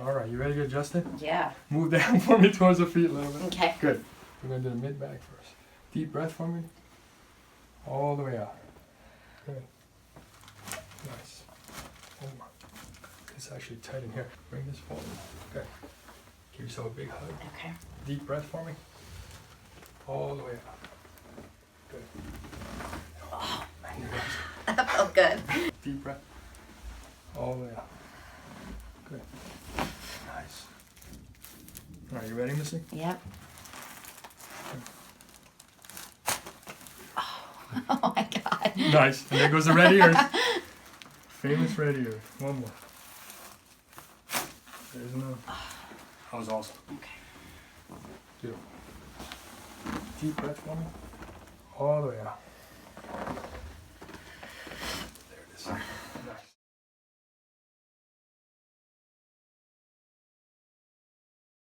All right, you ready to get adjusted? Yeah. Move down for me towards the feet a little bit. Okay. Good. We're going to do the mid back first. Deep breath for me. All the way out. Good. Nice. One more. It's actually tight in here. Bring this forward. Okay. Give yourself a big hug. Okay. Deep breath for me. All the way out. Good. Oh, And your rest. that felt good. Deep breath. All the way out. Good. Nice. All right, you ready, Missy? Yep. Oh my God. Nice. And there goes the red ears. Famous red ears. One more. There's another. That was awesome. Okay. Beautiful. Deep breath for me. All the way out.